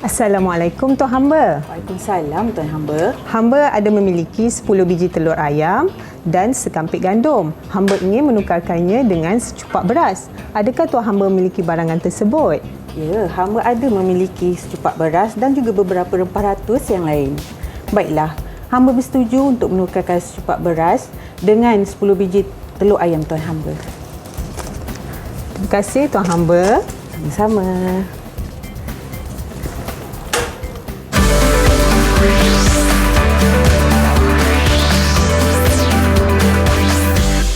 Assalamualaikum Tuan Hamba. Waalaikumsalam Tuan Hamba. Hamba ada memiliki 10 biji telur ayam dan sekampik gandum. Hamba ingin menukarkannya dengan secupak beras. Adakah Tuan Hamba memiliki barangan tersebut? Ya, hamba ada memiliki secupak beras dan juga beberapa rempah ratus yang lain. Baiklah, hamba bersetuju untuk menukarkan secupak beras dengan 10 biji telur ayam Tuan Hamba. Terima kasih Tuan Hamba. Sama-sama.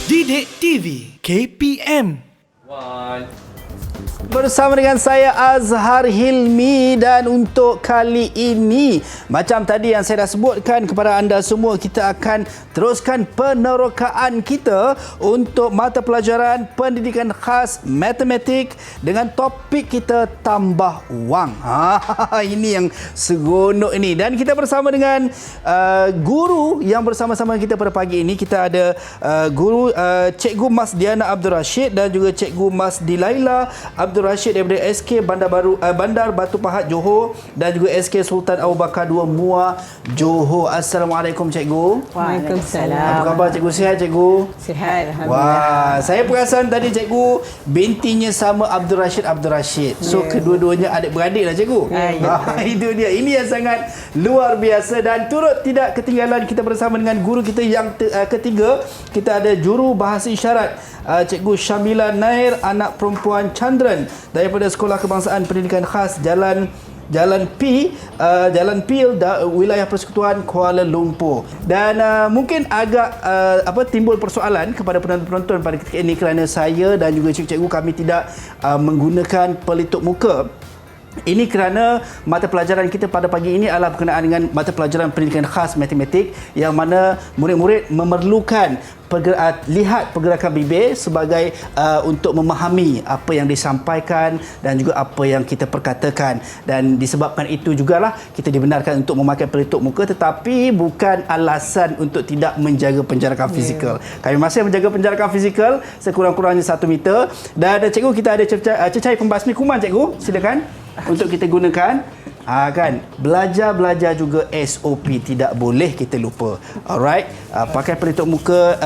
Didik TV KPM. Bersama dengan saya Azhar Hilmi, dan untuk kali ini macam tadi yang saya dah sebutkan kepada anda semua, kita akan teruskan penerokaan kita untuk mata pelajaran pendidikan khas matematik dengan topik kita tambah wang. Ini yang seronok ini, dan kita bersama dengan guru yang bersama-sama kita pada pagi ini. Kita ada guru Cikgu Mas Diana Abdul Rashid dan juga Cikgu Mas Dilaila Abdul Rashid daripada SK Bandar Batu Pahat Johor dan juga SK Sultan Abu Bakar II Muar Johor. Assalamualaikum Cikgu. Waalaikumsalam. Apa khabar Cikgu? Sihat Cikgu? Sihat, Alhamdulillah. Wah, saya perasan tadi Cikgu bintinya sama Abdul Rashid. So kedua-duanya adik-beradik lah Cikgu. Itu dia. Ini yang sangat luar biasa, dan turut tidak ketinggalan kita bersama dengan guru kita yang ketiga. Kita ada juru bahasa isyarat Cikgu Syamila Nair, anak perempuan Chandran daripada Sekolah Kebangsaan Pendidikan Khas Jalan Pil, wilayah Persekutuan Kuala Lumpur. Dan mungkin agak timbul persoalan kepada penonton-penonton pada ketika ini kerana saya dan juga cikgu-cikgu kami tidak menggunakan pelitup muka. Ini kerana mata pelajaran kita pada pagi ini adalah berkenaan dengan mata pelajaran pendidikan khas matematik, yang mana murid-murid memerlukan lihat pergerakan bibir sebagai untuk memahami apa yang disampaikan dan juga apa yang kita perkatakan. Dan disebabkan itu jugalah kita dibenarkan untuk memakai pelitup muka, tetapi bukan alasan untuk tidak menjaga penjarakan fizikal. Kami masih menjaga penjarakan fizikal sekurang-kurangnya 1 meter. Dan cikgu, kita ada cecair pembasmi kuman cikgu, silakan untuk kita gunakan. Kan belajar juga SOP, tidak boleh kita lupa. Alright, pakai pelitup muka,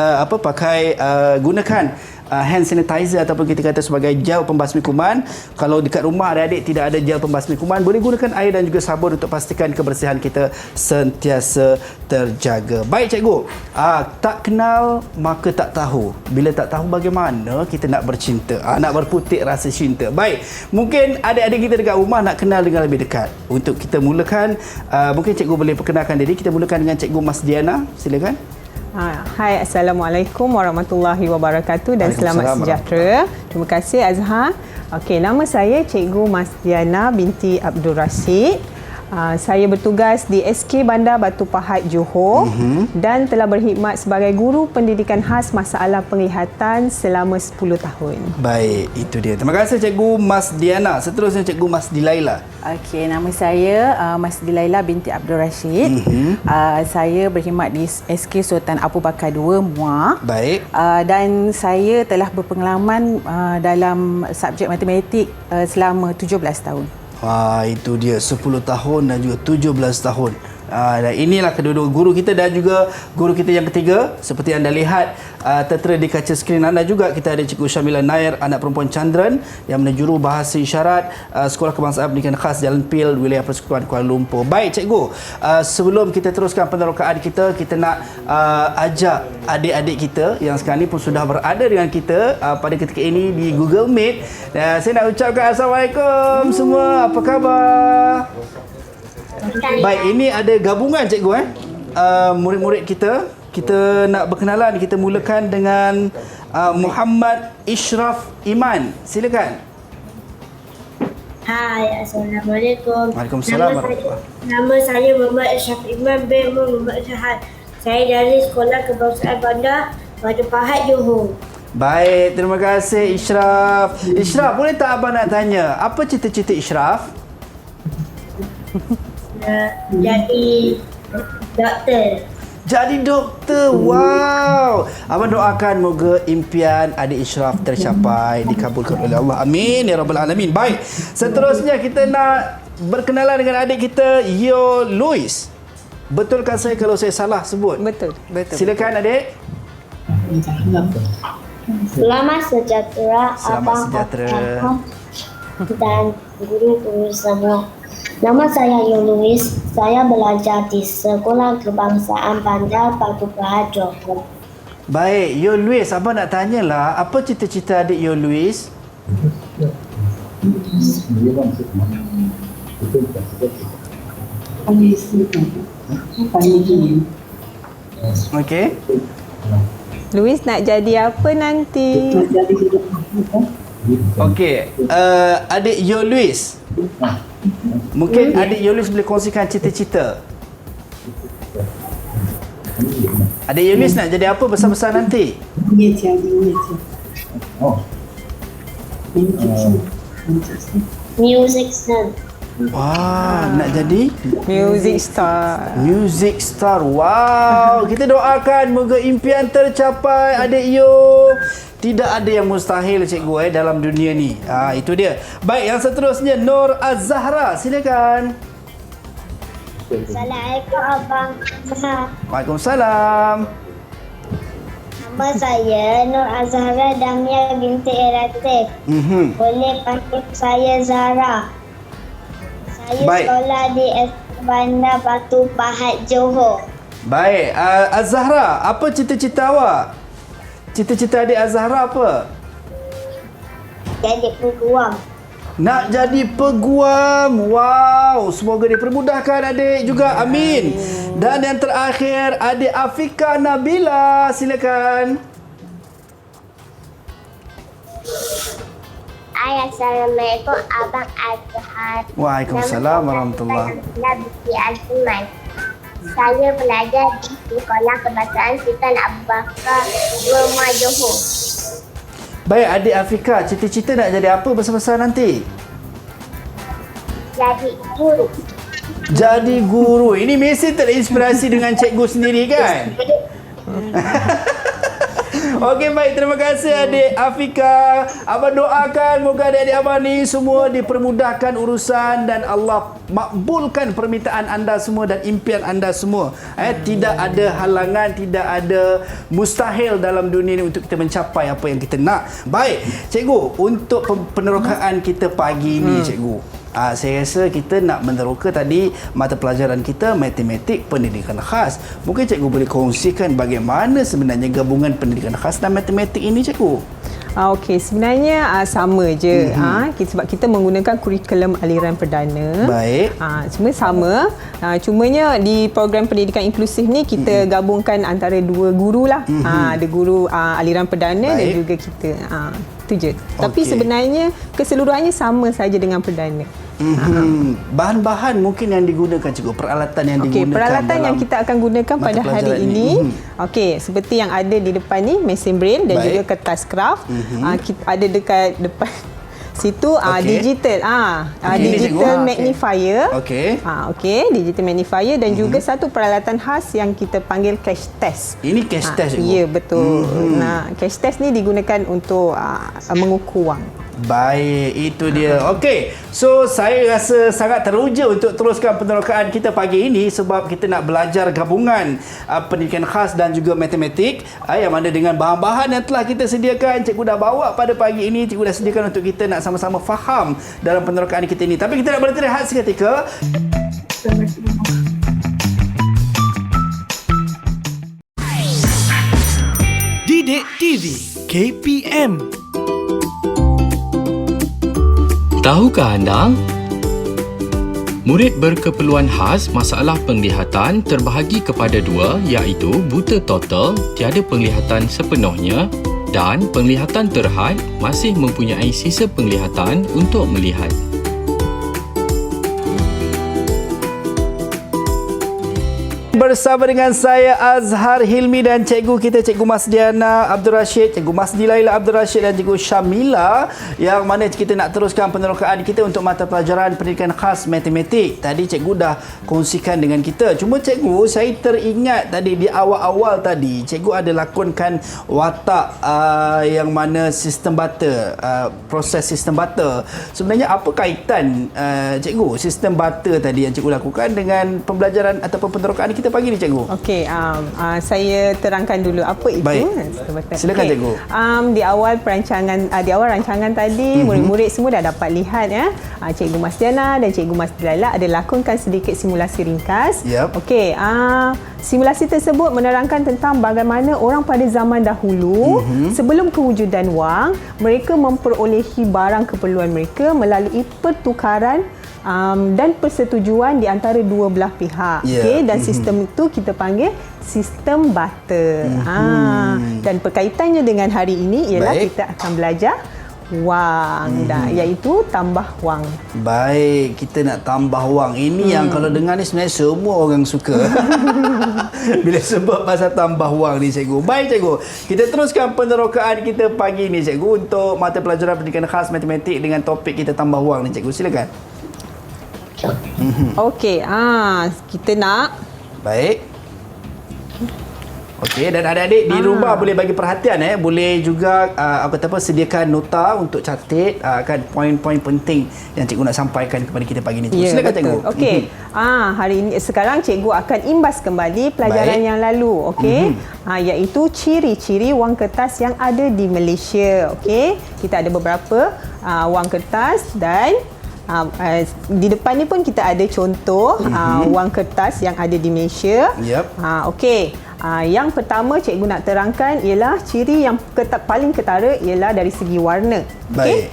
gunakan hand sanitizer ataupun kita kata sebagai gel pembasmi kuman. Kalau dekat rumah adik-adik tidak ada gel pembasmi kuman, boleh gunakan air dan juga sabun untuk pastikan kebersihan kita sentiasa terjaga. Baik cikgu, tak kenal maka tak tahu. Bila tak tahu bagaimana kita nak bercinta, nak berputik rasa cinta. Baik, mungkin adik-adik kita dekat rumah nak kenal dengan lebih dekat. Untuk kita mulakan, mungkin cikgu boleh perkenalkan diri. Kita mulakan dengan Cikgu Mas Diana, silakan. Hai, Assalamualaikum warahmatullahi wabarakatuh dan selamat sejahtera. Terima kasih Azhar. Okey, nama saya Cikgu Mas Diana binti Abdul Rashid. Saya bertugas di SK Bandar Batu Pahat Johor dan telah berkhidmat sebagai guru pendidikan khas masalah penglihatan selama 10 tahun. Baik, itu dia. Terima kasih Cikgu Mas Diana. Seterusnya Cikgu Mas Dilaila. Okey, nama saya Mas Dilaila binti Abdul Rashid. Saya berkhidmat di SK Sultan Abu Bakar II Muar. Baik. Dan saya telah berpengalaman dalam subjek matematik selama 17 tahun. Itu dia, 10 tahun dan juga 17 tahun. Dan inilah kedua-dua guru kita dan juga guru kita yang ketiga. Seperti anda lihat tertera di kaca skrin anda juga, kita ada Cikgu Syamila Nair, anak perempuan Chandran, yang mana juru bahasa isyarat Sekolah Kebangsaan Pendidikan Khas Jalan Pil, wilayah Persekutuan Kuala Lumpur. Baik cikgu, sebelum kita teruskan penerokaan kita nak ajak adik-adik kita yang sekarang ni pun sudah berada dengan kita pada ketika ini di Google Meet. Saya nak ucapkan Assalamualaikum semua. Apa khabar? Baik, ini ada gabungan cikgu murid-murid kita. Kita nak berkenalan. Kita mulakan dengan Muhammad Ishraf Iman. Silakan. Hai, Assalamualaikum. Waalaikumsalam. Nama saya Muhammad Ishraf Iman bin Muhammad Syahad. Saya dari Sekolah Kebangsaan Bandar Batu Pahat Johor. Baik, terima kasih Ishraf. Ishraf, boleh tak abang nak tanya, apa cita-cita Ishraf? Jadi doktor. Jadi doktor. Wow. Abang doakan moga impian adik Ishraf tercapai, dikabulkan oleh Allah. Amin ya rabbal alamin. Baik. Seterusnya kita nak berkenalan dengan adik kita, Yo Louis. Betulkan saya kalau saya salah sebut? Betul. Silakan adik. Selamat sejahtera Selamat Abang sejahtera. Abang dan guru-guru semua. Nama saya Yo Louis. Saya belajar di Sekolah Kebangsaan Bandar Batu Pahat, Johor. Baik, Yo Louis, abang nak tanyalah, apa cita-cita adik Yo Louis? Okey. Louis nak jadi apa nanti? Okey, adik Yo Louis. Mungkin adik Yo Louis boleh kongsikan cita-cita. Adik Yo Louis nak jadi apa besar-besar nanti? Music Sun. Wah, nak jadi Music star. music star. Wow, kita doakan moga impian tercapai adik Yo. Tidak ada yang mustahil cikgu dalam dunia ni. Itu dia. Baik, yang seterusnya Nur Az-Zahra, silakan. Assalamualaikum Abang. Waalaikumsalam. Nama saya Nur Azhara Damia binti Eratif. Boleh panggil saya Zara. Saya Baik. sekolah di Bandar Batu Pahat, Johor. Baik, Az-Zahra, apa cita-cita awak? Cita-cita adik Az-Zahra apa? Jadi peguam. Nak jadi peguam. Wow, semoga dipermudahkan adik juga. Amin. Dan yang terakhir, adik Afika Nabila, silakan. Assalamualaikum Abang Azhar. Waalaikumsalam warahmatullahi. Nama binti Azman. Saya belajar di Sekolah Kebangsaan Sultan Abu Bakar, Rumah Johor. Baik, adik Afika, cita-cita nak jadi apa besar-besar nanti? Jadi guru. Jadi guru. Ini mesti terinspirasi dengan cikgu sendiri kan? Okey, baik. Terima kasih adik Afika. Abang doakan moga adik-adik abang ni semua dipermudahkan urusan dan Allah makbulkan permintaan anda semua dan impian anda semua. Tidak ada halangan, tidak ada mustahil dalam dunia ini untuk kita mencapai apa yang kita nak. Baik, cikgu, untuk penerokaan kita pagi ni cikgu. Saya rasa kita nak meneroka tadi mata pelajaran kita matematik pendidikan khas. Mungkin cikgu boleh kongsikan bagaimana sebenarnya gabungan pendidikan khas dan matematik ini cikgu? Okey, sebenarnya sama je. Sebab kita menggunakan kurikulum aliran perdana. Baik. Semua sama. Cumanya di program pendidikan inklusif ni kita gabungkan antara dua guru lah. Ada guru aliran perdana dan juga kita. Itu je. Tapi sebenarnya keseluruhannya sama saja dengan perdana. Bahan-bahan mungkin yang digunakan cikgu, peralatan yang digunakan peralatan yang kita akan gunakan pada hari ini. Seperti yang ada di depan ni, mesin braille dan juga kertas kraft. Kita ada dekat depan situ digital digital magnifier. Digital magnifier dan juga satu peralatan khas yang kita panggil cash test. Ini cash test cikgu? Ya, betul. Cash test ni digunakan untuk mengukur wang. Baik, itu dia. Okey, so saya rasa sangat teruja untuk teruskan penerokaan kita pagi ini sebab kita nak belajar gabungan pendidikan khas dan juga matematik yang mana dengan bahan-bahan yang telah kita sediakan. Cikgu dah bawa pada pagi ini, cikgu dah sediakan untuk kita nak sama-sama faham dalam penerokaan kita ini. Tapi kita nak berhenti rehat seketika. Didik TV KPM. Tahukah anda? Murid berkeperluan khas masalah penglihatan terbahagi kepada dua, iaitu buta total, tiada penglihatan sepenuhnya, dan penglihatan terhad masih mempunyai sisa penglihatan untuk melihat. bersama dengan saya Azhar Hilmi dan cikgu kita, Cikgu Masdiana Abdul Rashid, Cikgu Masdi Laila Abdul Rashid dan Cikgu Syamila, yang mana kita nak teruskan penerokaan kita untuk mata pelajaran pendidikan khas matematik. Tadi cikgu dah kongsikan dengan kita. Cuma cikgu, saya teringat tadi di awal-awal tadi cikgu ada lakonkan watak yang mana sistem butter, proses sistem butter. Sebenarnya apa kaitan cikgu sistem butter tadi yang cikgu lakukan dengan pembelajaran ataupun penerokaan kita pagi ni, cikgu? Okey, saya terangkan dulu apa itu. Baik. Silakan, cikgu. Di awal rancangan tadi, murid-murid semua dah dapat lihat ya. Cikgu Masdiana dan Cikgu Masdi Laila ada lakonkan sedikit simulasi ringkas. Yep. Okey, simulasi tersebut menerangkan tentang bagaimana orang pada zaman dahulu sebelum kewujudan wang, mereka memperolehi barang keperluan mereka melalui pertukaran dan persetujuan di antara dua belah pihak. Yeah. Okey, dan sistem itu kita panggil sistem barter. Dan perkaitannya dengan hari ini ialah Baik. kita akan belajar wang, iaitu tambah wang. Baik, kita nak tambah wang. Ini yang kalau dengar ni sebenarnya semua orang suka. Bila sebut pasal tambah wang ni, cikgu. Baik, cikgu. Kita teruskan penerokaan kita pagi ni, cikgu, untuk mata pelajaran pendidikan khas matematik dengan topik kita tambah wang ni, cikgu. Silakan. Okey, kita nak Baik. Okey, dan adik-adik di rumah boleh bagi perhatian, boleh juga sediakan nota untuk catat kan poin-poin penting yang cikgu nak sampaikan kepada kita pagi ni. Silakan, cikgu. Okey. Hari ini sekarang cikgu akan imbas kembali pelajaran Baik. yang lalu, okey. Iaitu ciri-ciri wang kertas yang ada di Malaysia, okey. Kita ada beberapa wang kertas dan di depan ni pun kita ada contoh wang kertas yang ada di Malaysia. Yep. Okey. Yang pertama cikgu nak terangkan ialah ciri yang paling ketara ialah dari segi warna. Okey.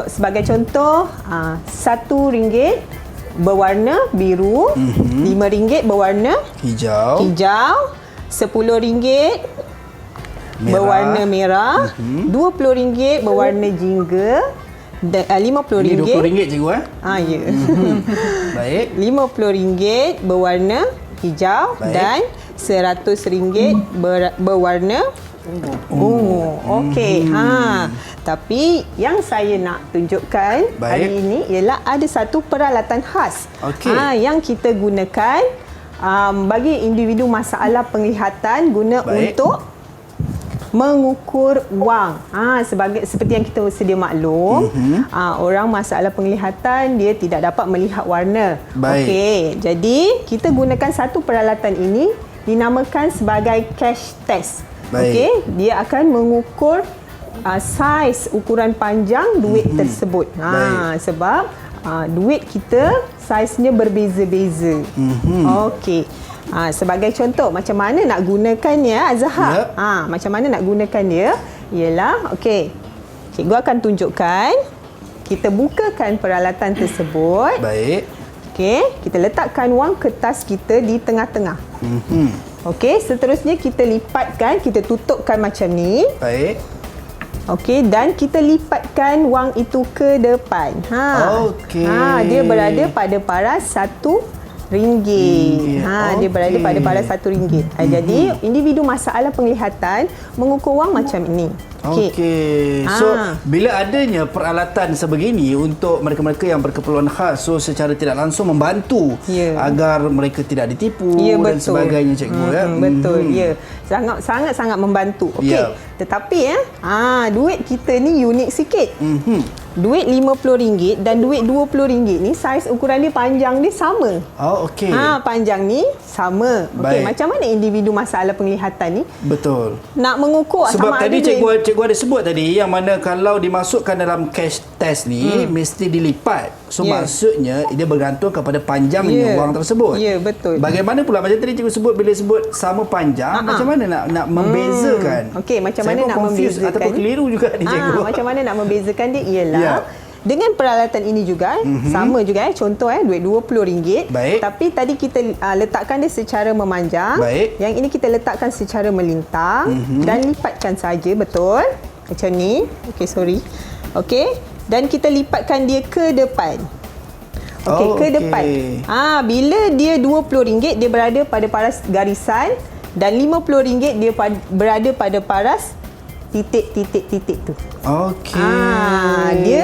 Sebagai contoh, RM1 berwarna biru, RM5 berwarna Hijau. RM10 berwarna merah, RM20 berwarna jingga, RM50. Ini RM20, cikgu, Ya. Baik. RM50 berwarna hijau. Baik. Dan RM100 berwarna ungu. Okey. Tapi yang saya nak tunjukkan Baik. hari ini ialah ada satu peralatan khas Okey. yang kita gunakan bagi individu masalah penglihatan guna Baik. untuk mengukur wang. Seperti yang kita sedia maklum, orang masalah penglihatan dia tidak dapat melihat warna. Baik. Okey, jadi kita gunakan satu peralatan ini dinamakan sebagai cash test. Baik. Okey, dia akan mengukur saiz ukuran panjang duit tersebut. Baik. Sebab duit kita saiznya berbeza-beza. Okey. Sebagai contoh, macam mana nak gunakannya, Azhar? Yep. Macam mana nak gunakan dia? Ialah, okey. Cikgu akan tunjukkan. Kita bukakan peralatan tersebut. Baik. Okey, kita letakkan wang kertas kita di tengah-tengah. Okey, seterusnya kita lipatkan, kita tutupkan macam ni. Baik. Okey, dan kita lipatkan wang itu ke depan. Okey. Dia berada pada paras RM1. Dia berada pada paras RM1. Jadi, individu masalah penglihatan mengukur wang macam ini. Okey. So, bila adanya peralatan sebegini untuk mereka-mereka yang berkeperluan khas, so secara tidak langsung membantu agar mereka tidak ditipu dan sebagainya, cikgu. Betul, ya. Sangat-sangat membantu. Okey. Tetapi duit kita ni unik sikit. Duit RM50 dan duit RM20 ni saiz ukuran dia, panjang dia sama. Okey. Panjang ni sama. Okey, Baik. macam mana individu masalah penglihatan ni Betul. nak mengukur Sebab sama tadi ada cikgu ada sebut tadi yang mana kalau dimasukkan dalam cash test ni mesti dilipat. So maksudnya dia bergantung kepada panjangnya wang tersebut. Ya, betul. Bagaimana pula macam tadi cikgu sebut, bila sebut sama panjang, macam mana nak membezakan? Okey, macam Saya mana pun nak confused membezakan? ataupun keliru juga ni, cikgu. Macam mana nak membezakan dia ialah Ya. dengan peralatan ini juga sama juga contoh duit RM20. Baik. Tapi tadi kita letakkan dia secara memanjang. Baik. Yang ini kita letakkan secara melintang dan lipatkan saja, betul? Macam ni. Okey, sorry. Okey, dan kita lipatkan dia ke depan. Okey, Oh, ke okey. depan. Bila dia RM20, dia berada pada paras garisan, dan RM50 dia berada pada paras titik-titik-titik tu. Okey. Dia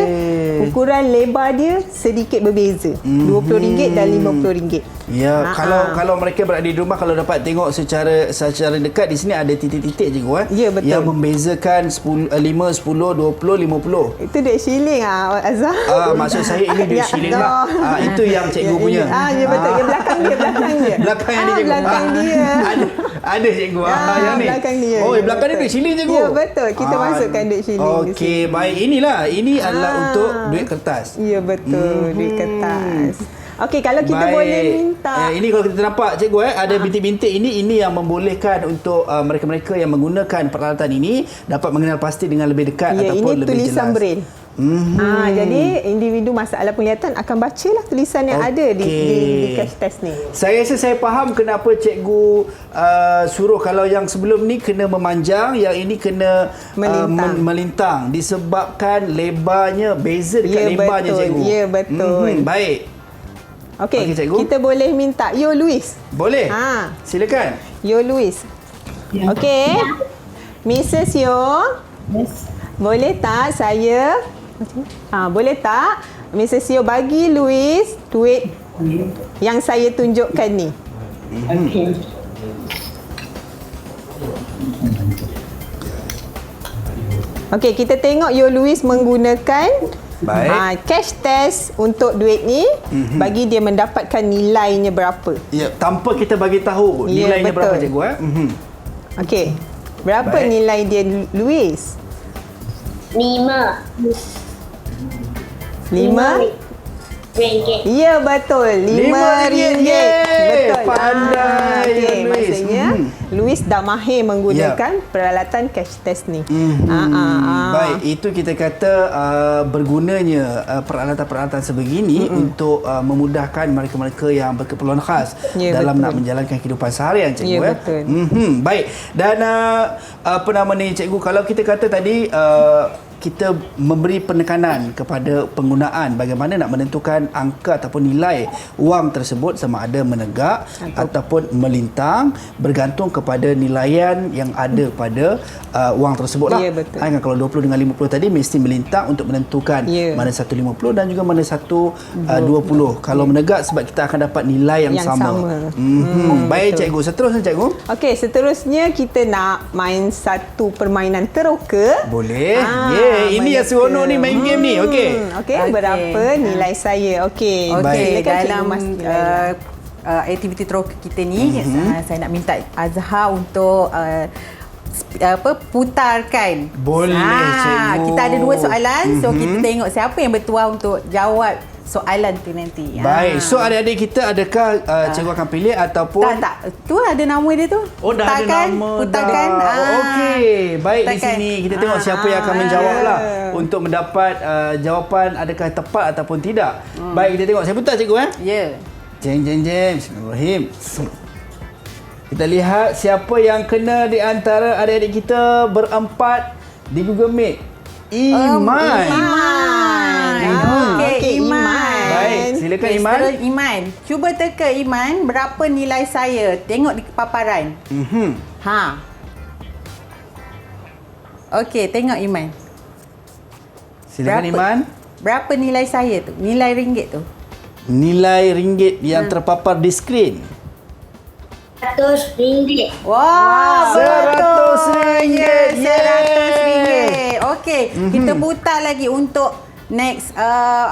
ukuran lebar dia sedikit berbeza. RM20 dan RM50. Ya, kalau mereka berada di rumah, kalau dapat tengok secara dekat, di sini ada titik-titik je Ya, betul. yang membezakan 5, 10, 20, 50. Itu duit shilling Azhar. Maksud saya ini duit Ya shilling Allah. lah. Itu yang cikgu punya. Ya betul. Dia belakang dia. Belakang yang dia cikgu. Belakang dia. Ada cikgu. Yang ni. Belakang dia. Oh, Ya, belakang dia betul. duit shilling cikgu. Ya betul. Kita masukkan duit shilling di Okey, sini. baik. Ini adalah untuk duit kertas. Ya betul. Duit kertas. Okey, kalau kita Baik. boleh minta. Ini kalau kita nampak cikgu ada bintik-bintik ini yang membolehkan untuk mereka-mereka yang menggunakan peralatan ini dapat mengenal pasti dengan lebih dekat Ya, ataupun ini lebih tulisan jelas. braille. Jadi individu masalah penglihatan akan bacalah tulisan yang ada di cash test ni. Saya rasa saya faham kenapa cikgu suruh kalau yang sebelum ni kena memanjang, yang ini kena melintang disebabkan lebarnya beza dekat lebarnya betul. cikgu. Ya betul. Baik. Okey, cikgu. kita boleh minta Yo Luis. Boleh? Silakan. Yo Luis. Okey. Mrs. Yo. Boleh tak saya boleh tak Mrs. Yo bagi Luis duit yang saya tunjukkan ni? Okey, kita tengok Yo Luis menggunakan cash test untuk duit ni bagi dia mendapatkan nilainya berapa. Ya, tanpa kita bagi tahu nilainya berapa cikgu Okey. Berapa nilai dia Luis? 5 ringgit. Ya betul, RM5. Betul. Pandai Okey, Luis. maksudnya Luis dah mahir menggunakan peralatan cash test ni. Baik, itu kita kata bergunanya peralatan-peralatan sebegini untuk memudahkan mereka-mereka yang berkeperluan khas dalam nak menjalankan kehidupan seharian cikgu. Ya, betul. Baik. Dan cikgu, kalau kita kata tadi kita memberi penekanan kepada penggunaan bagaimana nak menentukan angka ataupun nilai wang tersebut sama ada menegak ataupun melintang bergantung kepada nilaian yang ada pada wang tersebut lah. Ya, betul. Kalau 20 dengan 50 tadi mesti melintang untuk menentukan mana satu 50 dan juga mana satu 20. Kalau menegak sebab kita akan dapat nilai yang sama. Baik betul. Cikgu, seterusnya cikgu. Okey, seterusnya kita nak main satu permainan teroka. Boleh. Ini yang seronok ni main game ni. Okey. Berapa nilai saya? Okey. Dalam aktiviti teroka kita ni, saya nak minta Azhar untuk putarkan. Boleh cikgu. Kita ada 2 soalan. So kita tengok siapa yang bertuah untuk jawab soalan tu nanti. Baik. So adik-adik kita adakah cikgu akan pilih ataupun Tak. Tu ada nama dia tu. Oh, dah ada nama. Putarkan. Okey. Baik, di sini kita tengok siapa yang akan menjawab lah untuk mendapat jawapan adakah tepat ataupun tidak. Baik, kita tengok. Saya putar cikgu Ya. Jeng. Bismillahirrahmanirrahim. Kita lihat siapa yang kena di antara adik-adik kita berempat di Google Meet. Iman. Okey, Iman. Baik, silakan Iman. Iman. Cuba teka Iman, berapa nilai saya? Tengok di paparan. Okey, tengok Iman. Silakan Iman. Berapa nilai saya tu? Nilai ringgit tu? Nilai ringgit yang terpapar di skrin. RM100. Wah, RM100. RM100. Okey, kita putar lagi untuk next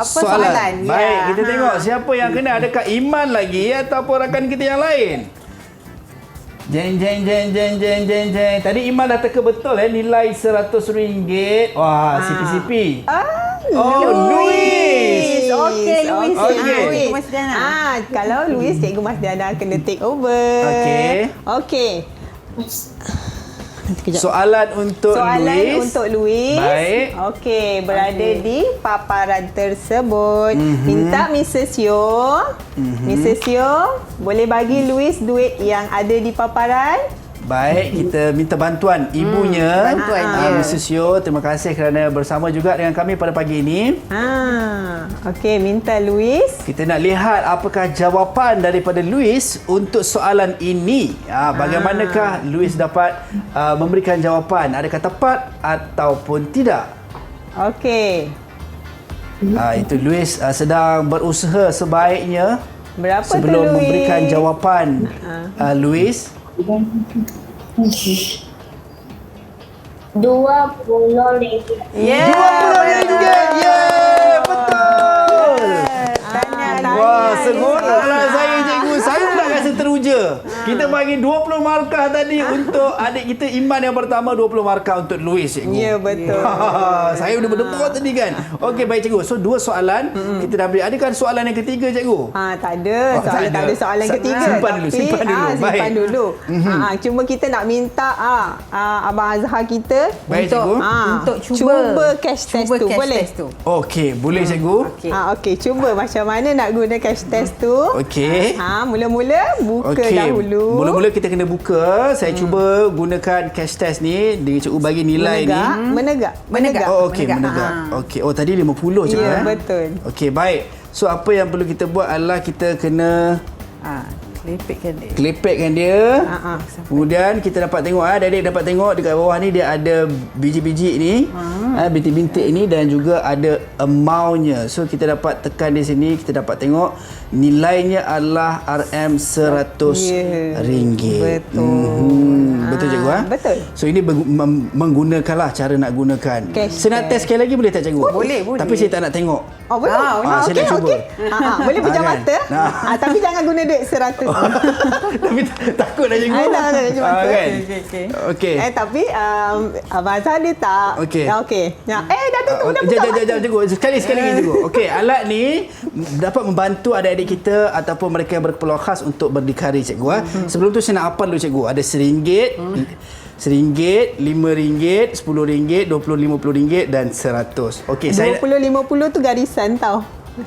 soalan. Baik, kita tengok siapa yang kena. Adakah Iman lagi ataupun rakan kita yang lain? Jeng. Tadi Iman dah teka betul nilai RM100. Wah, CP. Luis. Okey, Luis. Luis. Mas Diana. Kalau Luis, Cikgu Mas Diana kena take over. Okey. Soalan untuk Luis. Baik. Okey, berada di paparan tersebut. Minta Mrs. Yo. Mrs. Yo, boleh bagi Luis duit yang ada di paparan? Baik, kita minta bantuan ibunya. Bantuan dia. Mrs. Yeo, terima kasih kerana bersama juga dengan kami pada pagi ini. Okey, minta Louis. Kita nak lihat apakah jawapan daripada Louis untuk soalan ini. Bagaimanakah Louis dapat memberikan jawapan? Adakah tepat ataupun tidak? Okey. Itu Louis sedang berusaha sebaiknya Berapa tu sebelum Louis? memberikan jawapan. Louis, 20 ringgit. Yeah. RM20. Yeah, betul. Tanya. Wah, seronoklah saya cikgu. Saya pula rasa teruja. Kita bagi 20 markah tadi untuk adik kita Iman yang pertama, 20 markah untuk Louis cikgu. Ya, betul. Saya udah berdepuk tadi kan. Okey, baik cikgu. So 2 soalan kita dah beri. Adakah soalan yang ketiga cikgu? Tak ada. Tak ada soalan ketiga. Simpan dulu, Tapi, simpan dulu. Simpan Baik. dulu. Cuma kita nak minta Abang Azhar kita Baik, cikgu. Untuk cuba cash test tu. Boleh? Okey, boleh cikgu. Okey, cuba macam mana nak guna cash test tu. Okey. Mula-mula buka dahulu. Mula-mula kita kena buka. Saya cuba gunakan cash test ni. Dia cikgu bagi nilai ni. Menegak. Oh, okey, menegak. Okey. Oh, tadi 50 cikgu. Ya, betul. Okey, baik. So, apa yang perlu kita buat adalah kita kena kelepekkan dia. Kemudian kita dapat tengok, adik-adik dapat tengok dekat bawah ni dia ada biji-biji ni, bintik-bintik ni dan juga ada amount-nya. So kita dapat tekan di sini, kita dapat tengok nilainya adalah RM100. Betul. Betul cikgu? Betul. So ini menggunakanlah cara nak gunakan. Saya nak test sekali lagi boleh tak cikgu? Boleh. Tapi saya tak nak tengok. Oh, boleh. Saya nak cuba. Boleh pejam kan? mata. Tapi jangan guna duit 100. Tapi takut dah cikgu. Tak pejam mata. Kan? Okey. Tapi Abang Azhar dia tak. Okey. Okey. Dah tutup. Dah buka. Sekejap cikgu. Sekali lagi cikgu. Okey, alat ni dapat membantu adik-adik kita ataupun mereka yang berkeperluan khas untuk berdikari cikgu. Sebelum tu saya nak hafal dulu cikgu. Ada RM1, RM1, RM5, RM10, RM20, RM50 dan RM100. Okey, 20-50 tu garisan tau.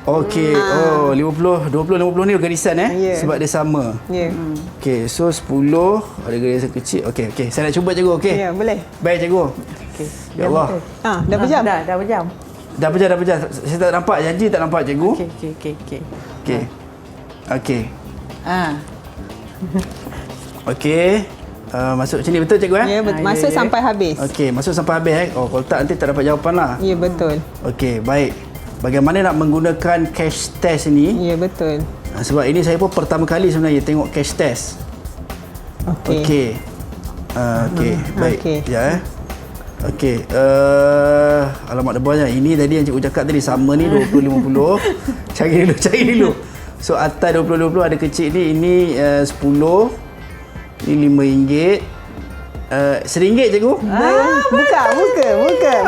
Okey. Oh, 50, 20, 50 ni garisan Ya. sebab dia sama. Ya. Okey, so 10 ada garisan kecil. Okey, saya nak cuba cikgu. Okey. Ya, boleh. Baik cikgu. Ya Allah. Dah pejam. Dah berjam. Dah pejam. Saya tak nampak. Janji tak nampak cikgu. Okey. Okey. Okey. Masuk macam ni betul cikgu Ya, masuk sampai habis. Okey, masuk sampai habis Kalau tak nanti tak dapat jawapan lah. Ya, betul. Okey, baik. Bagaimana nak menggunakan cash test ni? Ya, betul. Sebab ini saya pun pertama kali sebenarnya tengok cash test. Okey. Okey, baik. Okey. Ya. Okey. Alamak debarnya. Ini tadi yang cikgu cakap tadi sama ni 20-50. Cari dulu. So atas 20-20 ada kecil ni. Ini 10. Ini RM5. RM1 cikgu? Buka. Betul.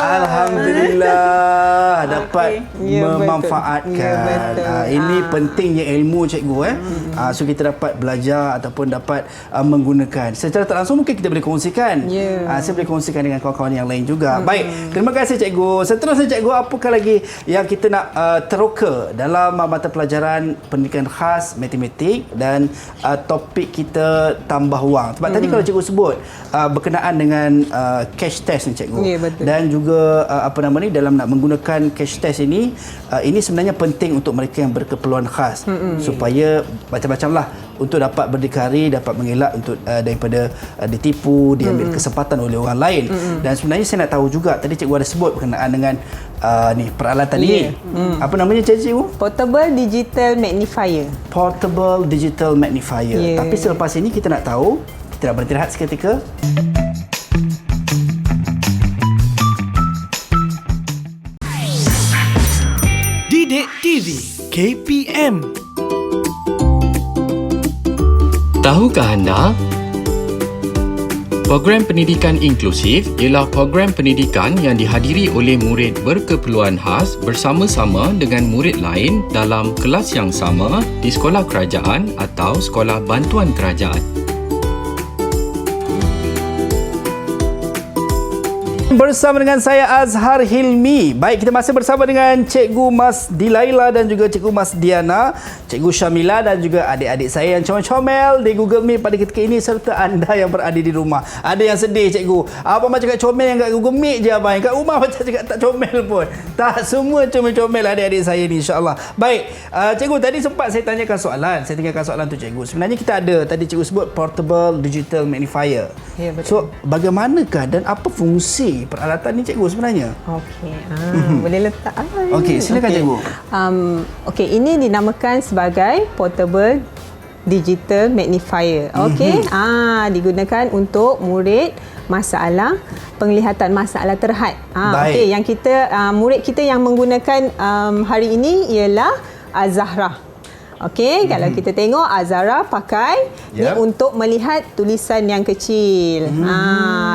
Alhamdulillah dapat Ya, memanfaatkan. betul. Ya, betul. Ini pentingnya ilmu cikgu so kita dapat belajar ataupun dapat menggunakan. Secara tak langsung mungkin kita boleh kongsikan. Ya. Saya boleh kongsikan dengan kawan-kawan yang lain juga. Baik, terima kasih cikgu. Seterusnya cikgu, apakah lagi yang kita nak teroka dalam mata pelajaran pendidikan khas matematik dan topik kita tambah wang. Sebab tadi kalau cikgu sebut berkenaan dengan cash test ni cikgu. Ya, betul. Dan juga dalam nak menggunakan cash test ini sebenarnya penting untuk mereka yang berkeperluan khas supaya macam-macam lah untuk dapat berdikari, dapat mengelak untuk daripada ditipu, diambil kesempatan oleh orang lain. Dan sebenarnya saya nak tahu juga tadi cikgu ada sebut berkenaan dengan peralatan ni. Apa namanya cikgu? Portable Digital Magnifier. Portable Digital Magnifier. Yeah. Tapi selepas ini kita nak tahu, kita nak beristirahat seketika. Didik TV KPM. Tahukah anda? Program pendidikan inklusif ialah program pendidikan yang dihadiri oleh murid berkeperluan khas bersama-sama dengan murid lain dalam kelas yang sama di sekolah kerajaan atau sekolah bantuan kerajaan. Bersama dengan saya Azhar Hilmi. Baik, kita masih bersama dengan Cikgu Mas Dilaila dan juga Cikgu Mas Diana, Cikgu Syamila dan juga adik-adik saya yang comel-comel di Google Meet pada ketika ini serta anda yang berada di rumah. Ada yang sedih, Cikgu. Abang macam kat comel yang kat Google Meet je abang. Kat rumah macam cakap tak comel pun. Tak, semua comel-comel adik-adik saya ni, insya-Allah. Baik, Cikgu, tadi sempat saya tanyakan soalan. Saya tinggalkan soalan tu, Cikgu. Sebenarnya kita ada, tadi Cikgu sebut portable digital magnifier. Ya, betul. So, bagaimanakah dan apa fungsi peralatan ni, Cikgu, sebenarnya? Okey, boleh letak. Okey, silakan, Cikgu. Okey, ini dinamakan sebagai portable digital magnifier. Okey, digunakan untuk murid masalah penglihatan, masalah terhad. Baik. Okey, yang kita murid kita yang menggunakan hari ini ialah Azahra. Okey, kalau kita tengok Azahra pakai ni untuk melihat tulisan yang kecil.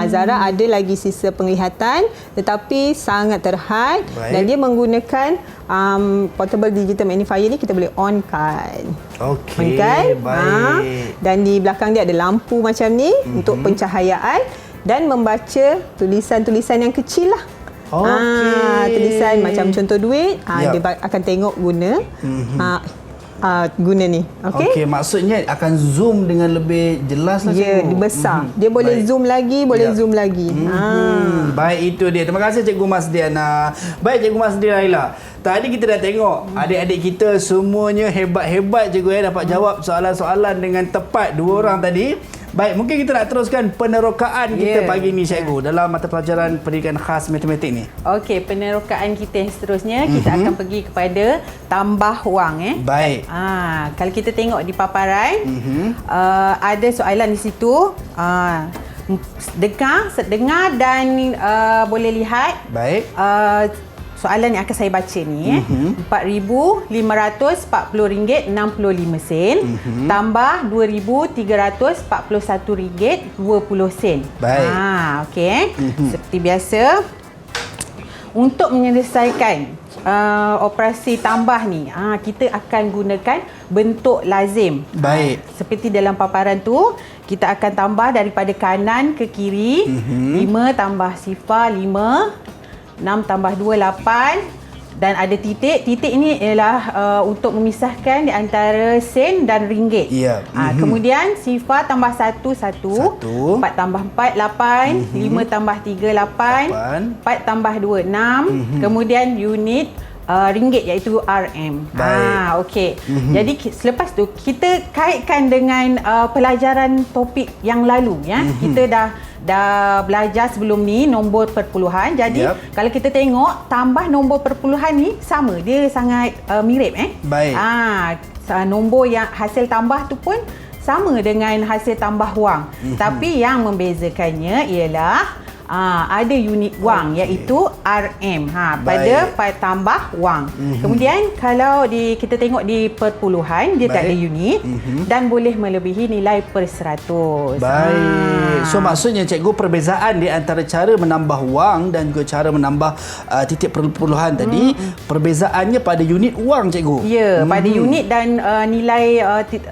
Azahra ada lagi sisa penglihatan tetapi sangat terhad. Baik. Dan dia menggunakan portable digital magnifier ni kita boleh onkan. Okey, Onkan. baik. Dan di belakang dia ada lampu macam ni untuk pencahayaan dan membaca tulisan-tulisan yang kecil lah. Okey. Tulisan macam contoh duit, dia akan tengok guna. Guna ni. Okey. Okey, maksudnya akan zoom dengan lebih jelas lah, Ya, Cikgu. dia besar. Dia boleh Baik. zoom lagi, boleh zoom lagi. Baik, itu dia. Terima kasih Cikgu Mas Diana. Baik, Cikgu Mas Diana. Tadi kita dah tengok adik-adik kita semuanya hebat-hebat, Cikgu, dapat jawab soalan-soalan dengan tepat. Dua orang tadi. Baik, mungkin kita nak teruskan penerokaan kita pagi ni, Cikgu, dalam mata pelajaran pendidikan khas matematik ni. Okey, penerokaan kita yang seterusnya kita akan pergi kepada tambah wang. Baik. Kalau kita tengok di paparan, ada soalan di situ. Dengar dan boleh lihat. Baik. Soalan yang akan saya baca ni, RM4,050.65 tambah RM2,341.20. Baik. Okey. Seperti biasa, untuk menyelesaikan operasi tambah ni, kita akan gunakan bentuk lazim. Baik. Seperti dalam paparan tu, kita akan tambah daripada kanan ke kiri. 5 tambah sifar 5, 6 tambah 2, 8. Dan ada titik. Titik ini ialah untuk memisahkan di antara sen dan ringgit. Ya. Kemudian sifar tambah 1, 1. 4 tambah 4, 8. 5 tambah 3, 8. 4 tambah 2, 6. Kemudian unit ringgit iaitu RM. Baik. Okey. Jadi selepas tu kita kaitkan dengan pelajaran topik yang lalu, ya. Kita dah belajar sebelum ni nombor perpuluhan. Jadi kalau kita tengok tambah nombor perpuluhan ni sama, dia sangat mirip. Baik. Nombor yang hasil tambah tu pun sama dengan hasil tambah wang. Tapi yang membezakannya ialah ada unit wang iaitu RM pada tambah wang. Kemudian kalau kita tengok di perpuluhan, dia tak ada unit dan boleh melebihi nilai per 100. Baik. So maksudnya, Cikgu, perbezaan di antara cara menambah wang dan juga cara menambah titik perpuluhan tadi, perbezaannya pada unit wang, Cikgu. Ya, pada unit dan nilai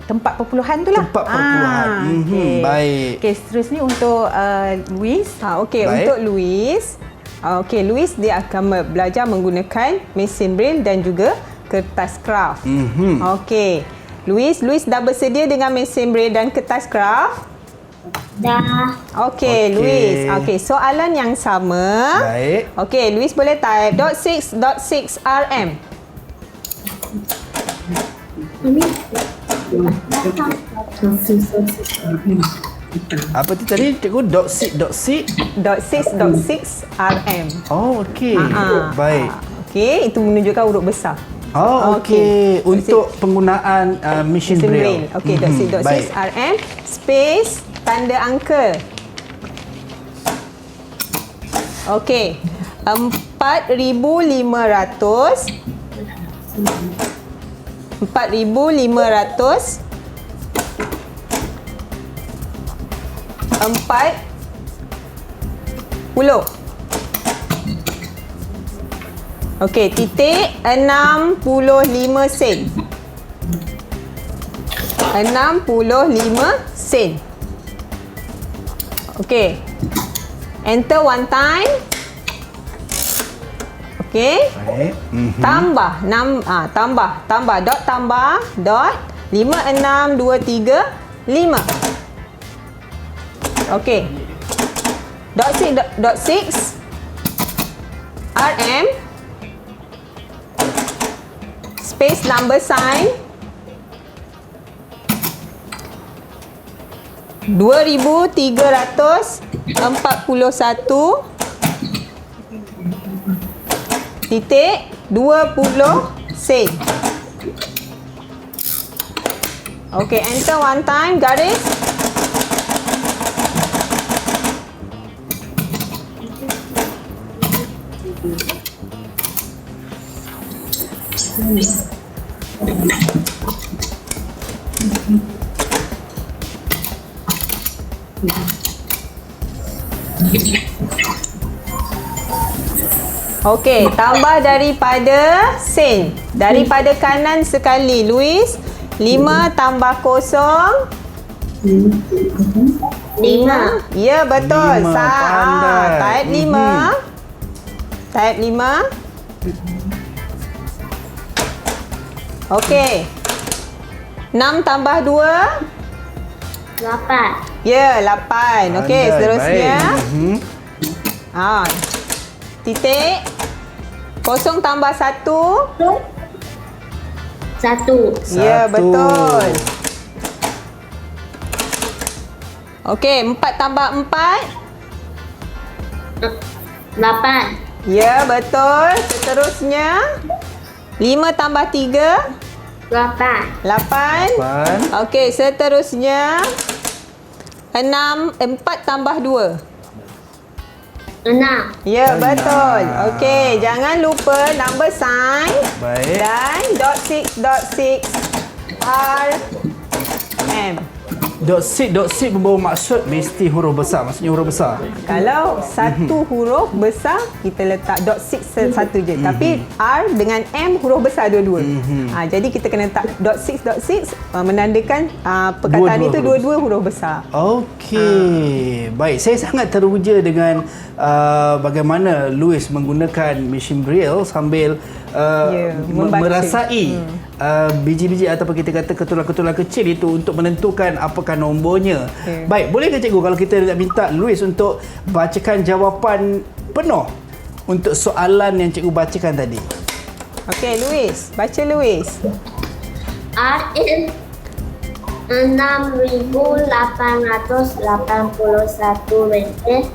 tempat perpuluhan tu lah. Tempat perpuluhan. Okay. Baik. Okey, seterusnya untuk Louis. Okey, Baik. untuk Louis. Louis dia akan belajar menggunakan mesin braille dan juga kertas kraft. Okey. Louis dah bersedia dengan mesin braille dan kertas kraft? Dah. Okey, Louis. Okey, soalan yang sama. Baik. Okey, Louis boleh type .6 RM. Apa tu tadi, Cikgu? .6 .6 RM. Oh, okey. Baik. Okey, itu menunjukkan huruf besar. Oh, okey. Untuk penggunaan mesin braille. Okey, .6 Baik. RM space tanda angka. Okey. 4,500 40. Okey, titik 65 sen. 65 sen. Okey. Enter one time. Okey. Baik. Tambah tambah dot tambah dot 5 6 2 3 5. Okey. Dot 6 RM space number sign 2341 titik 20 sen. Okey, enter one time, garis. Okey, tambah daripada sen. Daripada kanan sekali, Luis. 5 tambah 0. 5. Ya, betul. 5, pandai. Type 5. Type 5. Okey. 6 tambah 2. 8. Ya, 8. Okey, Pandai, seterusnya. baik. Titik. 0 tambah 1. 1. Ya, 1. betul. Okey, 4 tambah 4. 8. Ya, betul. Seterusnya. 5 tambah 3. 8. 8. 8. Okey, seterusnya. 4 tambah 2. 6. Ya, Enam. betul. Okey, jangan lupa number sign. Baik. Dan dot 6 R M. Dot 6 membawa maksud mesti huruf besar. Maksudnya huruf besar. Kalau satu huruf besar, kita letak dot 6 satu je. Tapi R dengan M huruf besar dua-dua. Jadi kita kena letak dot 6 menandakan perkataan itu dua-dua huruf besar. Okey. Baik, saya sangat teruja dengan bagaimana Louis menggunakan mesin braille sambil membaca. merasai biji-biji ataupun kita kata ketulan-ketulan kecil itu untuk menentukan apakah nombornya. Baik, bolehkah cikgu kalau kita nak minta Louis untuk bacakan jawapan penuh untuk soalan yang cikgu bacakan tadi? Okey, Luis. Baca, Luis. RM 6,881 ringgit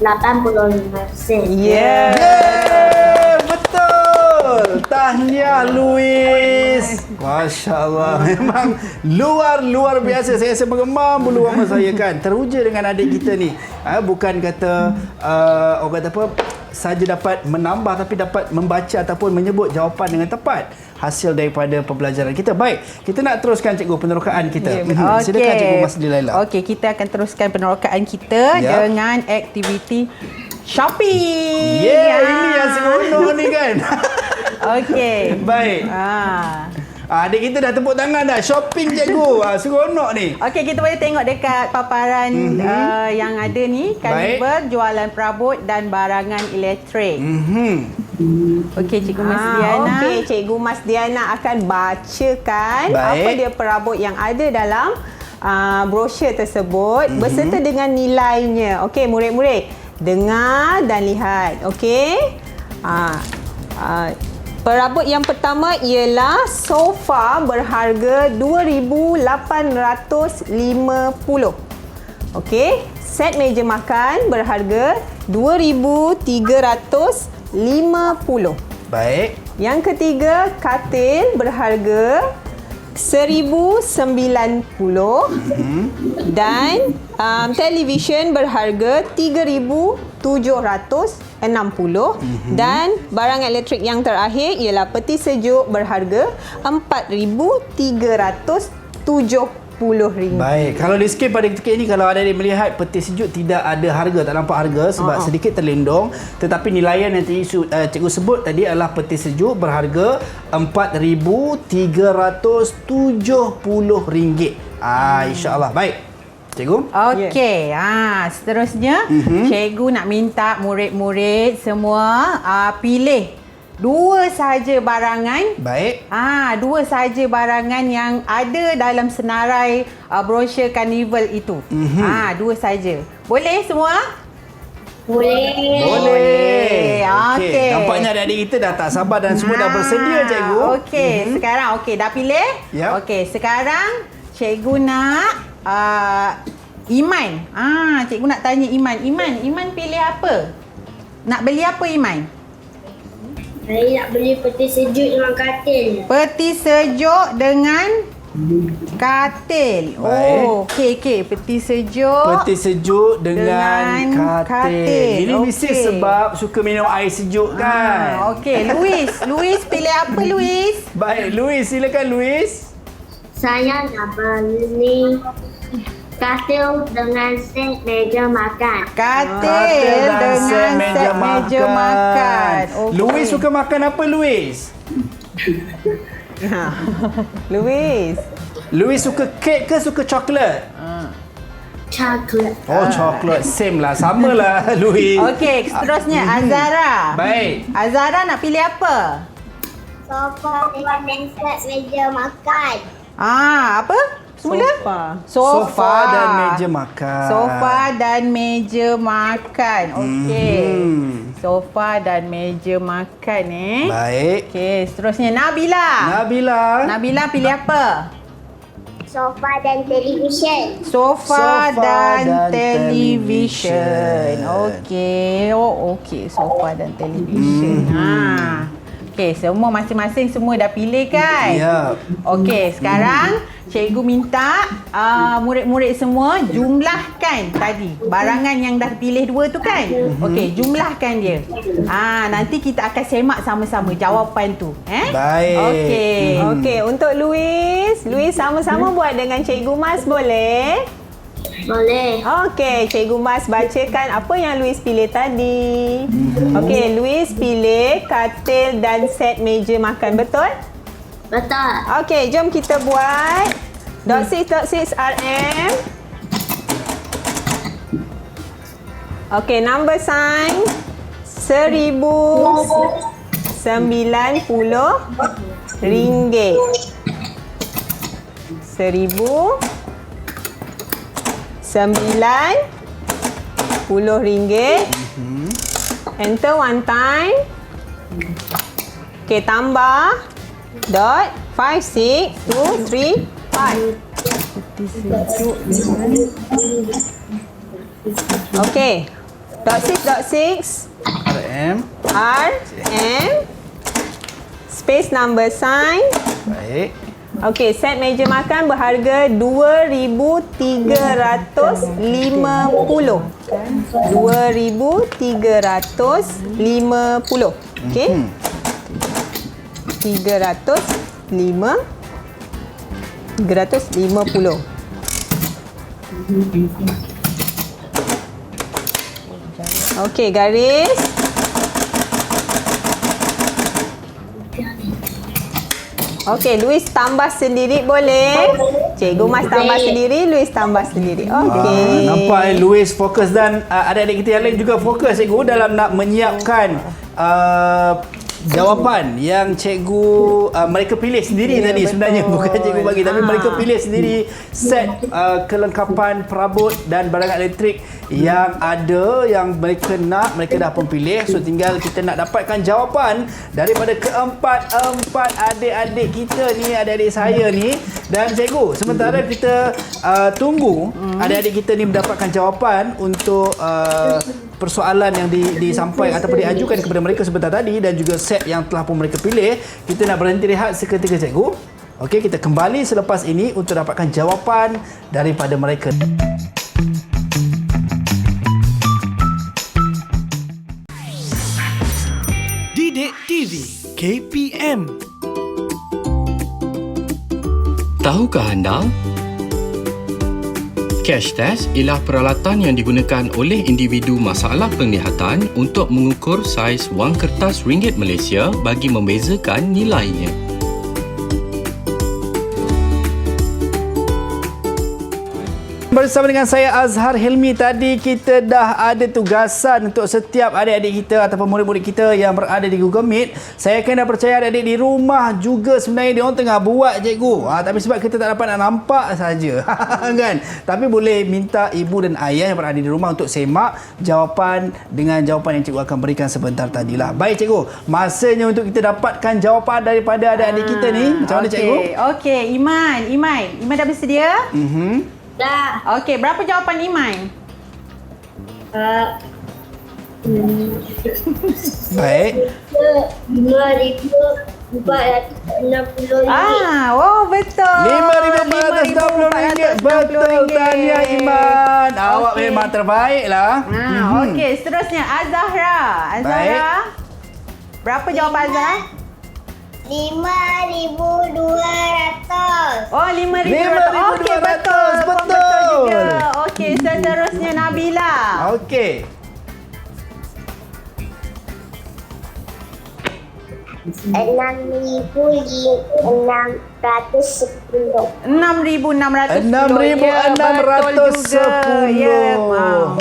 85 sen. Ya. Yeah, betul. Tahniah Louis. Masya Allah. Memang luar biasa. Saya rasa mengemam bulu roma saya kan. Teruja dengan adik kita ni. Bukan kata orang kata apa, saja dapat menambah tapi dapat membaca ataupun menyebut jawapan dengan tepat hasil daripada pembelajaran kita. Baik, kita nak teruskan cikgu penerokaan kita. Silakan cikgu Masdi Laila. Okey, kita akan teruskan penerokaan kita dengan aktiviti shopping. Ini yang seronok ni kan. Okey. Baik. Adik kita dah tepuk tangan dah. Shopping cikgu. Seronok ni. Okey, kita boleh tengok dekat paparan yang ada ni. Kaliber, jualan perabot dan barangan elektrik. Okey, Cikgu Mas Diana. Okey, Cikgu Mas Diana akan bacakan apa dia perabot yang ada dalam brosur tersebut beserta dengan nilainya. Okey, murid-murid, dengar dan lihat. Okey. Perabot yang pertama ialah sofa berharga RM2,850. Okey, set meja makan berharga RM2,350. Baik. Yang ketiga, katil berharga RM1,090 dan televisyen berharga RM3,760 dan barang elektrik yang terakhir ialah peti sejuk berharga RM4,370. Baik, kalau di skip pada ketika ini, kalau adik-adik melihat peti sejuk tidak ada harga, tak nampak harga sebab sedikit terlindung, tetapi nilaian yang cikgu sebut tadi adalah peti sejuk berharga RM4,370. InsyaAllah. Baik, cikgu. Okey, seterusnya cikgu nak minta murid-murid semua pilih dua sahaja barangan. Baik. Dua sahaja barangan yang ada dalam senarai brosur karnival itu. Dua sahaja. Boleh semua? Boleh. Okey. Nampaknya adik-adik kita dah tak sabar dan semua dah bersedia, cikgu. Okey, sekarang dah pilih? Yap. Okey, sekarang cikgu nak Iman. Cikgu nak tanya Iman. Iman pilih apa? Nak beli apa Iman? Saya nak beli peti sejuk dengan katil. Peti sejuk dengan katil. Baik. Okey. Peti sejuk. Peti sejuk dengan katil. Ini mesti Okey. sebab suka minum air sejuk kan? Okey, Louis pilih apa Louis? Baik, Louis, silakan Louis. Saya nak beli katil dengan set meja makan. Katil dengan set meja makan. Okey. Louis suka makan apa Louis? Louis suka kek ke suka coklat? Coklat. Oh, coklat. Same lah. Sama lah Louis. Okey, seterusnya Azara. Baik. Azara nak pilih apa? Sofa dengan set meja makan. Apa? Semula? Sofa dan meja makan. Sofa dan meja makan. Okey. Sofa dan meja makan Baik. Okey, seterusnya Nabila. Nabila pilih apa? Sofa dan televisyen. Sofa Sofa dan dan televisyen. televisyen. Okey. Okey, sofa dan televisyen. Okey, semua masing-masing semua dah pilih kan? Ya. Okey, sekarang cikgu minta murid-murid semua jumlahkan tadi barangan yang dah pilih dua tu kan? Okey, jumlahkan dia. Nanti kita akan semak sama-sama jawapan tu. Baik. Okey, untuk Louis sama-sama buat dengan Cikgu Mas boleh? Boleh. Okey, Cikgu Mas bacakan apa yang Louis pilih tadi. Okey, Louis pilih katil dan set meja makan, betul? Betul. Okey, jom kita buat .6 RM. Okey, number sign 1090 ringgit. 1090 ringgit. Enter one time. Okey, tambah dot 56235. Okey. .6 RM. space number sign. Baik. Okey, set meja makan berharga 2,350. 2,350. Okey. 350. Okey, garis. Okey, Louis tambah sendiri boleh? Cikgu Mas tambah sendiri, Louis tambah sendiri. Okey. Nampak Louis fokus dan adik-adik kita yang lain juga fokus cikgu dalam nak menyiapkan jawapan yang cikgu mereka pilih sendiri tadi. betul. Sebenarnya bukan cikgu bagi tapi mereka pilih sendiri set kelengkapan perabot dan barangan elektrik yang ada yang mereka nak, mereka dah pun pilih. So tinggal kita nak dapatkan jawapan daripada keempat adik-adik kita ni, adik-adik saya ni dan cikgu. Sementara kita tunggu adik-adik kita ni mendapatkan jawapan untuk persoalan yang disampaikan ataupun diajukan kepada mereka sebentar tadi dan juga set yang telah pun mereka pilih, kita nak berhenti rehat seketika cikgu. Okey, kita kembali selepas ini untuk dapatkan jawapan daripada mereka. Didik TV KPM. Tahukah anda? Cash test ialah peralatan yang digunakan oleh individu masalah penglihatan untuk mengukur saiz wang kertas ringgit Malaysia bagi membezakan nilainya. bersama dengan saya Azhar Hilmi. Tadi kita dah ada tugasan untuk setiap adik-adik kita ataupun murid-murid kita yang berada di Google Meet. Saya kena percaya adik-adik di rumah juga sebenarnya dia orang tengah buat cikgu. Tapi sebab kita tak dapat nak nampak saja. Kan? Tapi boleh minta ibu dan ayah yang berada di rumah untuk semak jawapan dengan jawapan yang cikgu akan berikan sebentar tadilah. Baik cikgu, masanya untuk kita dapatkan jawapan daripada adik-adik kita ni. Macam mana cikgu? Okey, Iman dah bersedia? Dah. Okey, berapa jawapan Iman? Baik. 5,460 ringgit. Betul. RM5,460. Betul, tahniah Iman. Awak Okey. memang terbaik lah. Okey, seterusnya Azahra. Berapa jawapan Azahra? 5,200. Oh, 5,200. 5,200. Okey, betul. Betul. Juga. Okey, seterusnya Nabila. Okey. 6,610. 6,610. Ya,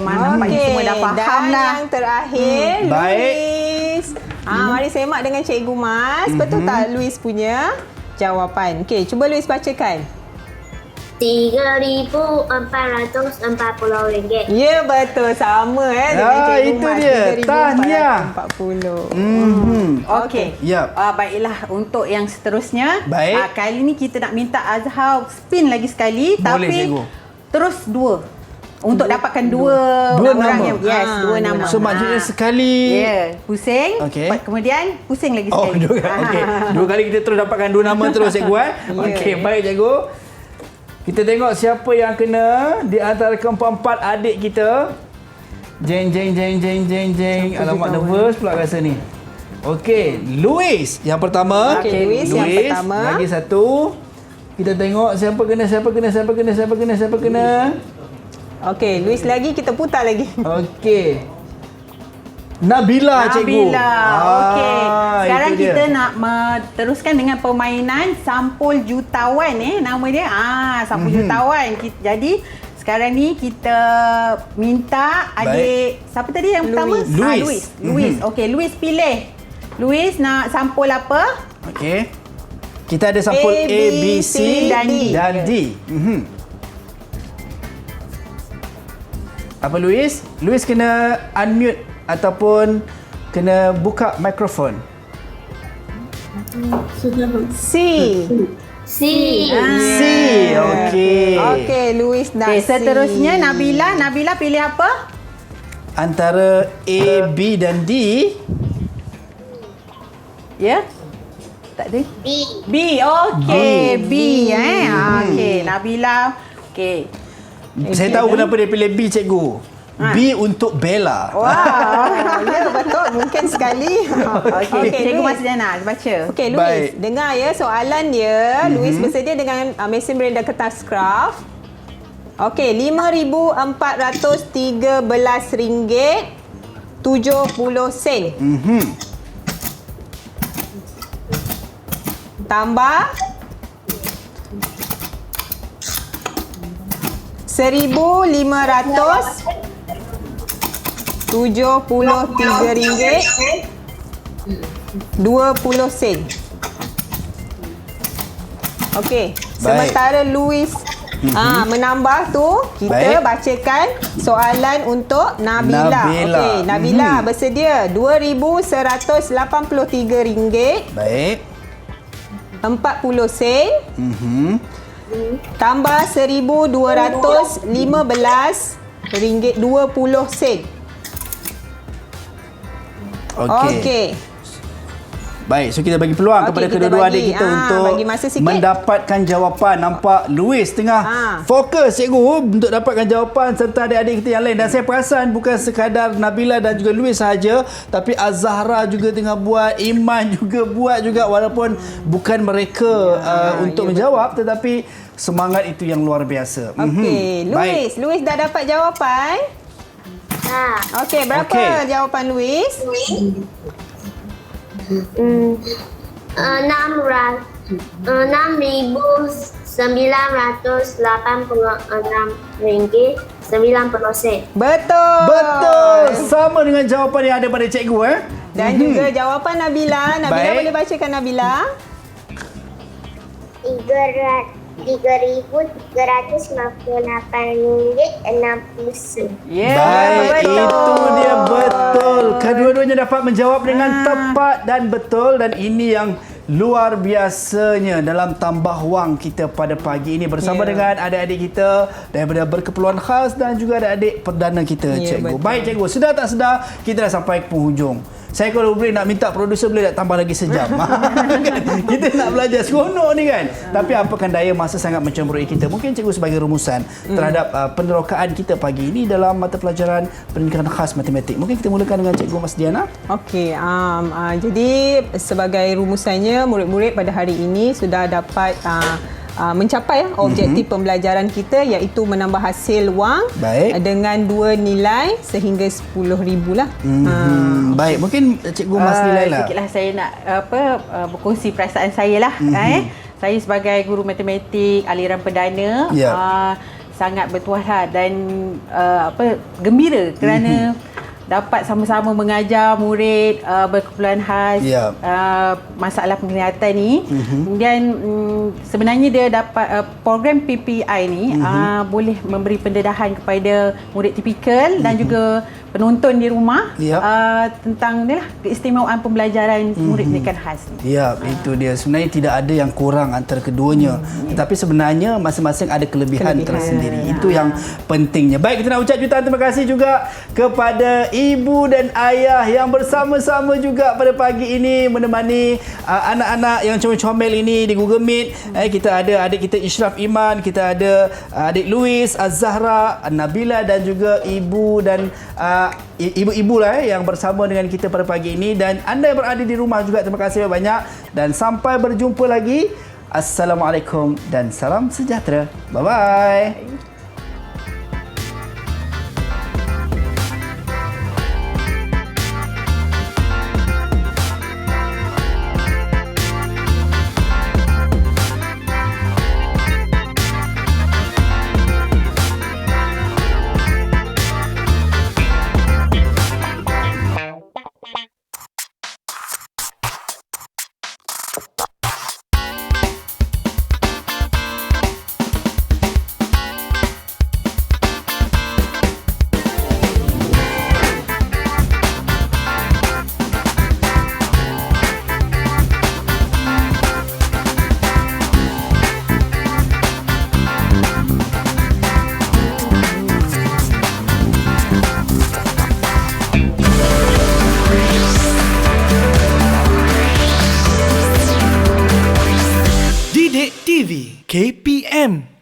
mana Pak semua dah faham dan lah. yang terakhir, Baik. Luis. Mari semak dengan Cikgu Mas. Betul tak Luis punya jawapan? Okey, cuba Luis bacakan. RM3,440. Ya, betul. Sama dengan Cikgu itu Mas. dia. Tahniah. 3,440. Okey. Yap. Baiklah, untuk yang seterusnya. Baik. Kali ni kita nak minta Azhar spin lagi sekali. Boleh, tapi cikgu. terus dua. Untuk dapatkan dua Dua orang nama? yang dua nama. So maksudnya sekali. Ya, pusing. Okey. Kemudian pusing lagi Oh, sekali. dua kali. Okey. Dua kali kita terus dapatkan dua nama terus cikgu Okey, baik cikgu. Kita tengok siapa yang kena di antara keempat-empat adik kita. Jeng. Alamak, nervous pula rasa ni. Okey, Luis yang pertama. Okey, Luis yang pertama. Lagi satu. Kita tengok siapa kena. Okey, Luis lagi, kita putar lagi. Okey. Nabila, cikgu. Okey. Sekarang itu dia. kita nak teruskan dengan permainan sampul jutawan nama dia. Sampul jutawan. Jadi sekarang ni kita minta adik siapa tadi yang pertama? Luis. Luis. Okey, Luis pilih. Luis nak sampul apa? Okey. Kita ada sampul A, B, C dan D. Apa Luis? Luis kena unmute ataupun kena buka mikrofon. C. C. C. Okey. Okey, Luis nak Okey, seterusnya Nabila pilih apa? Antara A, B dan D. Ya? Tak ada? B. B. Okey, B. Okey, Nabila. Okey. Saya tahu kenapa dia pilih B, cikgu. B untuk Bella. Wow. Ya, betul. Mungkin sekali. Okey, Cikgu Luis. Mas Diana baca. Okey, Luis. Baik. Dengar ya soalan dia. Luis bersedia dengan mesin berenda kertas kraft. Okey, RM5,413.70 tambah RM1,073.20 Okey, sementara Luis menambah tu, kita Baik. bacakan soalan untuk Nabila. Okey, Nabila bersedia RM2,183 Baik. 40 sen tambah RM1,215.20. Okey. Baik, so kita bagi peluang Okey, kepada kita kedua-dua bagi. adik kita untuk Bagi masa sikit. mendapatkan jawapan. Nampak Luis tengah fokus cikgu untuk dapatkan jawapan serta adik-adik kita yang lain. Dan saya perasan bukan sekadar Nabila dan juga Luis sahaja, tapi Azahra juga tengah buat, Iman juga buat juga, walaupun bukan mereka untuk menjawab, tetapi semangat itu yang luar biasa. Okey, Baik. Luis dah dapat jawapan? Okey, berapa jawapan Luis? 6,910. RM986.90. Betul. Betul. Sama dengan jawapan yang ada pada cikgu Dan juga jawapan Nabila. Nabila Baik. boleh bacakan Nabila? RM358.60. Baik, itu dia betul. Kedua-duanya dapat menjawab dengan tepat dan betul dan ini yang luar biasanya dalam tambah wang kita pada pagi ini bersama dengan adik-adik kita daripada berkeperluan khas dan juga adik-adik perdana kita, cikgu. Betul. Baik cikgu, sedar tak sedar kita dah sampai ke penghujung. Saya kalau boleh nak minta produser boleh tak tambah lagi sejam. Kita nak belajar seronok ni kan. Tapi apakan daya masa sangat mencemburui kita. Mungkin cikgu sebagai rumusan terhadap penerokaan kita pagi ini dalam mata pelajaran pendidikan khas matematik. Mungkin kita mulakan dengan cikgu Mas Diana. Okey, jadi sebagai rumusannya murid-murid pada hari ini sudah dapat mencapai objektif pembelajaran kita iaitu menambah hasil wang dengan 2 nilai sehingga 10,000 lah. Baik, mungkin cikgu Mas nilai lah. Sikitlah saya nak berkongsi perasaan saya lah. Saya sebagai guru matematik aliran perdana sangat bertuah lah dan gembira kerana dapat sama-sama mengajar murid berkeperluan khas masalah penglihatan ni. Kemudian sebenarnya dia dapat program PPI ni boleh memberi pendedahan kepada murid tipikal dan juga penonton di rumah tentang ni lah, keistimewaan pembelajaran murid pendidikan khas ni. Ya, itu dia. Sebenarnya tidak ada yang kurang antara keduanya. Tetapi sebenarnya masing-masing ada kelebihan tersendiri. Itu yang pentingnya. Baik, kita nak ucap jutaan terima kasih juga kepada ibu dan ayah yang bersama-sama juga pada pagi ini menemani anak-anak yang comel-comel ini di Google Meet. Kita ada adik kita Ishraf Iman, kita ada adik Louis, Az-Zahra, Nabila dan juga ibu dan ibu-ibu lah yang bersama dengan kita pada pagi ini dan anda yang berada di rumah juga terima kasih banyak dan sampai berjumpa lagi. Assalamualaikum dan salam sejahtera. Bye-bye. Didik TV KPM